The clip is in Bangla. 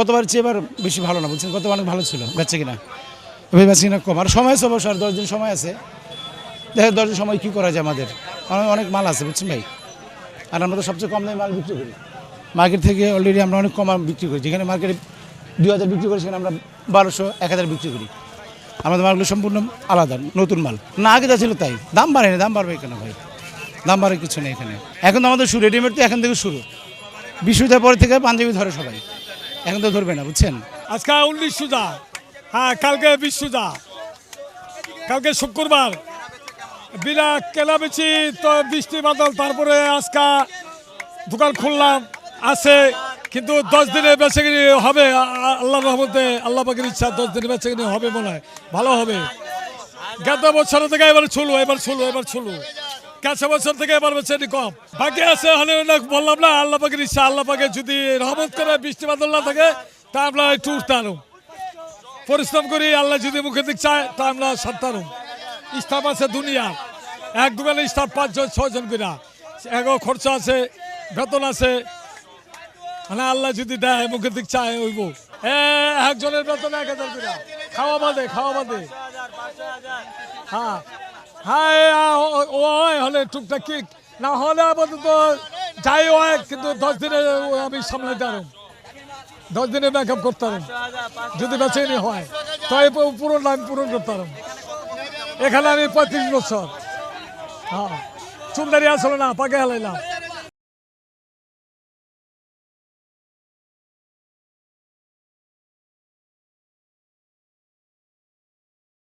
গতবার চেয়ে এবার বেশি ভালো না, বলছেন গতবার অনেক ভালো ছিল বেচে কিনা, এবার বেচে কিনা কম। আর সময় আছে অবশ্য, আর 10 দিন সময় আছে। দেখেন 10 দিন সময় কী করা যায়, আমাদের অনেক মাল আছে বুঝছেন ভাই। আর আমরা তো সবচেয়ে কম দামে মাল বিক্রি করি মার্কেট থেকে। অলরেডি আমরা অনেক কম বিক্রি করি, যেখানে মার্কেটে 2000 বিক্রি করি সেখানে আমরা 1200 1000 বিক্রি করি। আমাদের মালগুলো সম্পূর্ণ আলাদা, নতুন মাল না, আগে যা ছিল তাই। দাম বাড়েনি, দাম বাড়বে কেন ভাই, দাম বাড়ে কিছু নেই এখানে। এখন তো আমাদের শুরু, রেডিমেড তো এখন থেকে শুরু। বিশুদার পরে থেকে পাঞ্জাবি ধরে সবাই, এখন তো ধরবে না বুঝছেন। আজকে 19 সুজা, হ্যাঁ কালকে 20 সুজা, কালকে শুক্রবার। বিনা কেনাবেচি তো বৃষ্টি বাদল, তারপরে আজকে দোকান খুললাম আছে, কিন্তু 10 দিনে বেচাকিনি হবে আল্লাহর রহমতে, আল্লাহ পাকের ইচ্ছা 10 দিনে বেচাকিনি হবে মনে হয়, ভালো হবে। গত বছর থেকে এবার ছুলু গেছে বছর থেকে এবার বেচাকিনি কম, বাকি আছে হলে বললাম না, আল্লাহ পাকের ইচ্ছা। আল্লাহ পাকে যদি রহমত করে বৃষ্টি বাদল না থাকে তা আমরা একটু উঠতে আনুম, পরিশ্রম করি। আল্লাহ যদি মুখে দিক চায় তা আমরা সারতে আনুম। স্টাফ আছে দুনিয়া, এক দোকানে স্টাফ 5 জন 6 জন করে, এগো খরচা আছে, বেতন আছে। মানে আল্লাহ যদি দেয় মুখের দিক চায় হইব। একজনের বেতন 1000 করে, খাওয়া বাদে হ্যাঁ হ্যাঁ হলে টুকটাক কি না হলে আপাতত যাই হয়, কিন্তু 10 দিনে আমি সামলাইতে পারব, 10 দিনে ব্যাকআপ করতে পারব। যদি বেচেনি হয় তাই পুরো দাম পূরণ করতে পারব। এখানে আমি 35 বছর, হ্যাঁ চুলদারি আসলে না, পাকে হালাইলাম।